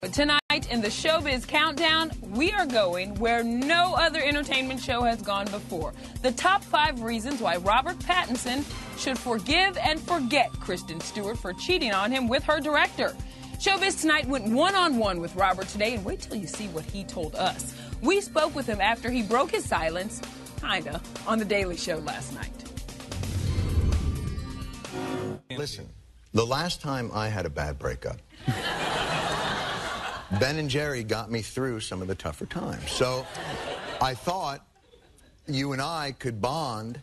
But tonight in the Showbiz Countdown, we are going where no other entertainment show has gone before. The top 5 reasons why Robert Pattinson should forgive and forget Kristen Stewart for cheating on him with her director. Showbiz Tonight went one-on-one with Robert today, and wait till you see what he told us. We spoke with him after he broke his silence, kinda, on The Daily Show last night. Listen, the last time I had a bad breakup, Ben and Jerry got me through some of the tougher times. So I thought you and I could bond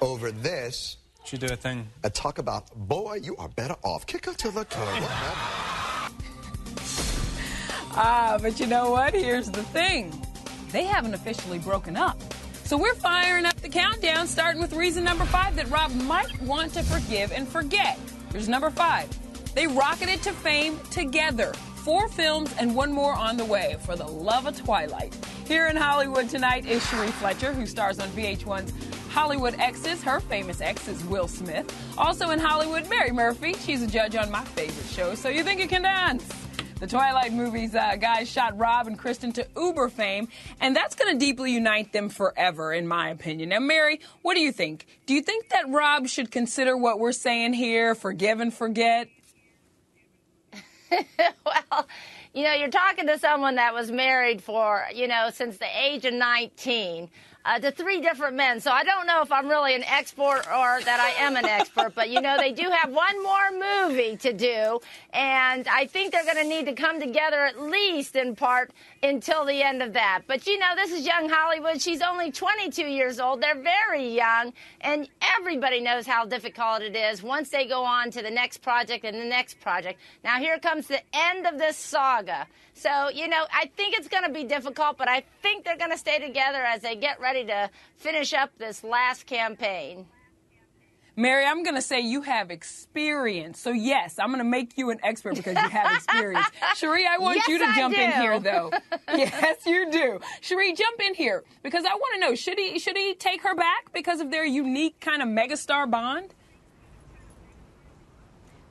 over this. Should do a thing. Talk about, boy, you are better off. Kick her to the curb. But you know what? Here's the thing. They haven't officially broken up. So we're firing up the countdown, starting with reason number 5 that Rob might want to forgive and forget. Here's number 5. They rocketed to fame together. 4 films and 1 more on the way for the love of Twilight. Here in Hollywood tonight is Cherie Fletcher, who stars on VH1's Hollywood Exes. Her famous ex is Will Smith. Also in Hollywood, Mary Murphy. She's a judge on my favorite show, So You Think You Can Dance. The Twilight movies guys shot Rob and Kristen to uber fame, and that's going to deeply unite them forever, in my opinion. Now, Mary, what do you think? Do you think that Rob should consider what we're saying here, forgive and forget? Well, you know, you're talking to someone that was married for, since the age of 19 to 3 different men. So I don't know if I'm really an expert or that I am an expert. But, they do have 1 more movie to do. And I think they're going to need to come together at least in part until the end of that. But, this is young Hollywood. She's only 22 years old. They're very young. And everybody knows how difficult it is once they go on to the next project and the next project. Now, here comes the end of this saga. So, I think it's going to be difficult, but I think they're going to stay together as they get ready to finish up this last campaign. Mary, I'm going to say you have experience. So, yes, I'm going to make you an expert because you have experience. Cherie, I want you to jump in here, though. Yes, you do. Cherie, jump in here because I want to know, should he take her back because of their unique kind of megastar bond?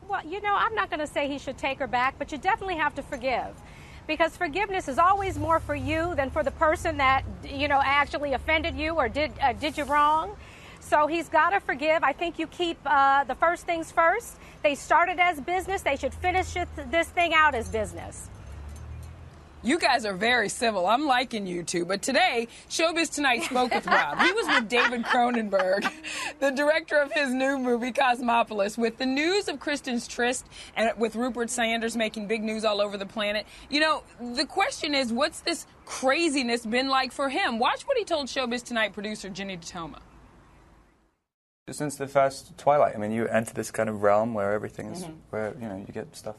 Well, I'm not going to say he should take her back, but you definitely have to forgive. Because forgiveness is always more for you than for the person that, actually offended you or did you wrong. So he's got to forgive. I think you keep the first things first. They started as business. They should finish this thing out as business. You guys are very civil. I'm liking you two. But today, Showbiz Tonight spoke with Rob. He was with David Cronenberg, the director of his new movie, Cosmopolis. With the news of Kristen's tryst and with Rupert Sanders making big news all over the planet, the question is, what's this craziness been like for him? Watch what he told Showbiz Tonight producer Jenny DeToma. Since the first Twilight, you enter this kind of realm where everything is, where, you get stuff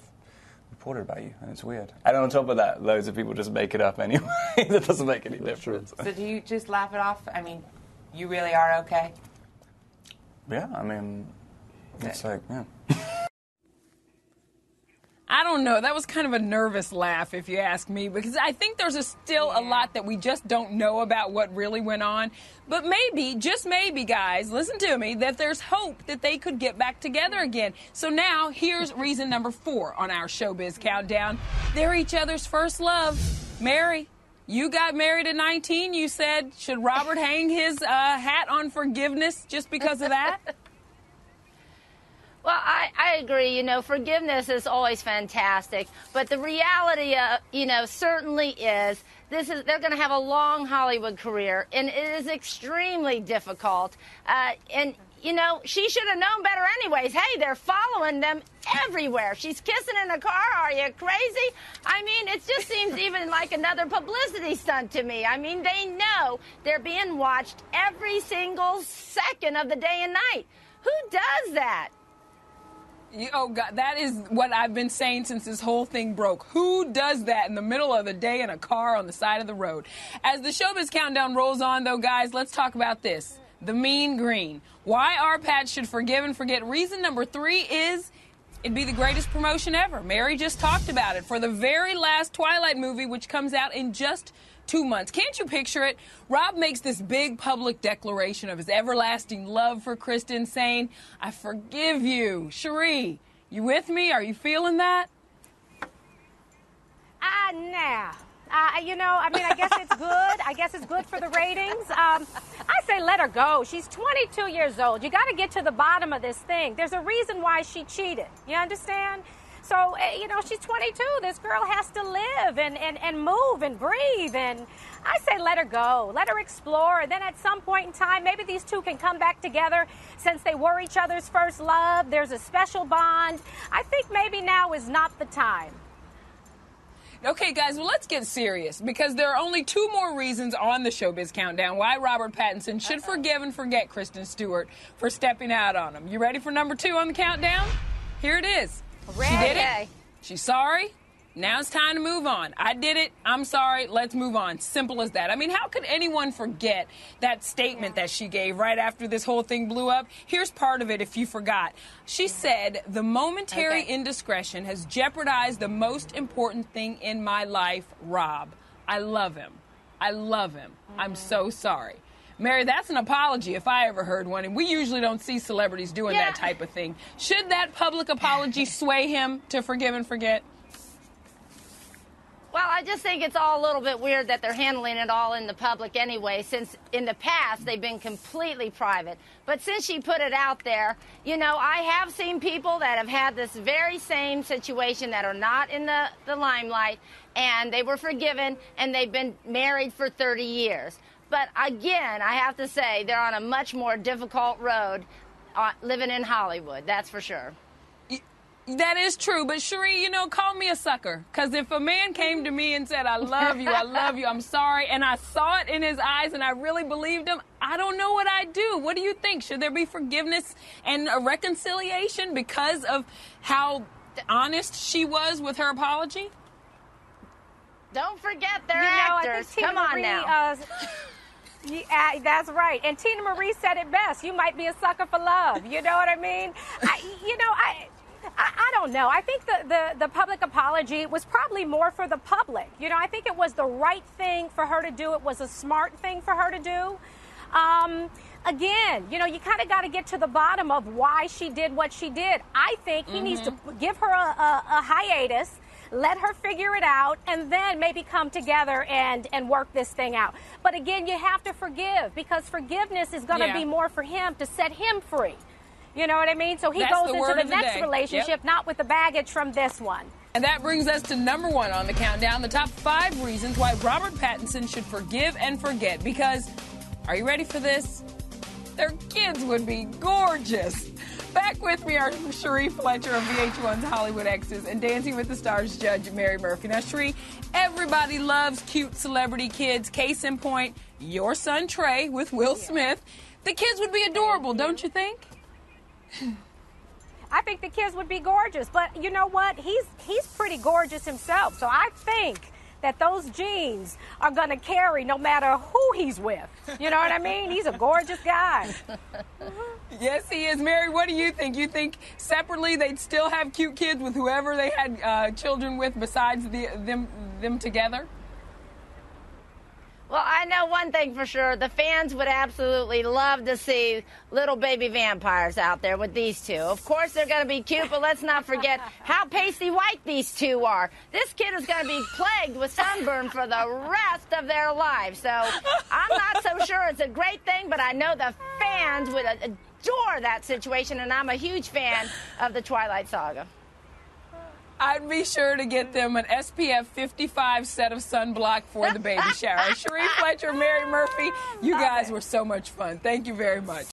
reported about you, and it's weird. And on top of that, loads of people just make it up anyway. That doesn't make any difference. So do you just laugh it off? You really are okay? Yeah, it's like, yeah. I don't know. That was kind of a nervous laugh, if you ask me, because I think there's still a lot that we just don't know about what really went on. But maybe, just maybe, guys, listen to me, that there's hope that they could get back together again. So now, here's reason number 4 on our Showbiz Countdown. They're each other's first love. Mary, you got married at 19. You said, should Robert hang his hat on forgiveness just because of that? Well, I agree. Forgiveness is always fantastic. But the reality, certainly is they're going to have a long Hollywood career, and it is extremely difficult. And she should have known better anyways. Hey, they're following them everywhere. She's kissing in a car. Are you crazy? It just seems even like another publicity stunt to me. They know they're being watched every single second of the day and night. Who does that? Oh, God, that is what I've been saying since this whole thing broke. Who does that in the middle of the day in a car on the side of the road? As the Showbiz Countdown rolls on, though, guys, let's talk about this. The mean green. Why our Pat should forgive and forget. Reason number 3 is it'd be the greatest promotion ever. Mary just talked about it. For the very last Twilight movie, which comes out in just 2 months. Can't you picture it? Rob makes this big public declaration of his everlasting love for Kristen, saying, I forgive you. Cherie, you with me? Are you feeling that? Nah. I guess it's good. I guess it's good for the ratings. I say let her go. She's 22 years old. You got to get to the bottom of this thing. There's a reason why she cheated. You understand? So, she's 22. This girl has to live and move and breathe. And I say let her go. Let her explore. Then at some point in time, maybe these two can come back together since they were each other's first love. There's a special bond. I think maybe now is not the time. Okay, guys, well, let's get serious because there are only 2 more reasons on the Showbiz Countdown why Robert Pattinson should forgive and forget Kristen Stewart for stepping out on him. You ready for number 2 on the countdown? Here it is. Ready. She did it. She's sorry. Now it's time to move on. I did it. I'm sorry. Let's move on. Simple as that. I mean, how could anyone forget that statement that she gave right after this whole thing blew up? Here's part of it if you forgot. She said, the momentary indiscretion has jeopardized the most important thing in my life, Rob. I love him. I love him. I'm so sorry. Mary, that's an apology if I ever heard one, and we usually don't see celebrities doing that type of thing. Should that public apology sway him to forgive and forget? Well, I just think it's all a little bit weird that they're handling it all in the public anyway, since in the past they've been completely private. But since she put it out there, I have seen people that have had this very same situation that are not in the limelight, and they were forgiven, and they've been married for 30 years. But again, I have to say, they're on a much more difficult road living in Hollywood, that's for sure. That is true, but Cherie, call me a sucker. Because if a man came to me and said, I love you, I'm sorry, and I saw it in his eyes and I really believed him, I don't know what I'd do. What do you think? Should there be forgiveness and a reconciliation because of how honest she was with her apology? Don't forget they're actors. Come on now. Yeah, that's right. And Tina Marie said it best. You might be a sucker for love. You know what I mean? I don't know. I think the public apology was probably more for the public. I think it was the right thing for her to do. It was a smart thing for her to do. Again, you kind of got to get to the bottom of why she did what she did. I think he needs to give her a hiatus, let her figure it out, and then maybe come together and work this thing out. But again, you have to forgive because forgiveness is going to be more for him to set him free. You know what I mean? So he goes into the next relationship, not with the baggage from this one. And that brings us to number 1 on the countdown, the top 5 reasons why Robert Pattinson should forgive and forget. Because, are you ready for this? Their kids would be gorgeous. Back with me are Cherie Fletcher of VH1's Hollywood Exes and Dancing with the Stars judge Mary Murphy. Now, Cherie, everybody loves cute celebrity kids. Case in point, your son Trey with Will Smith. The kids would be adorable, don't you think? I think the kids would be gorgeous, but you know what? He's pretty gorgeous himself, so I think that those genes are going to carry no matter who he's with. You know what I mean? He's a gorgeous guy. Yes, he is. Mary, what do you think? You think separately they'd still have cute kids with whoever they had children with besides them together? Well, I know one thing for sure. The fans would absolutely love to see little baby vampires out there with these two. Of course, they're going to be cute, but let's not forget how pasty white these two are. This kid is going to be plagued with sunburn for the rest of their lives. So I'm not so sure it's a great thing, but I know the fans would adore that situation, and I'm a huge fan of the Twilight Saga. I'd be sure to get them an SPF 55 set of sunblock for the baby shower. Cherie Fletcher, Mary Murphy, you guys were so much fun. Thank you very much.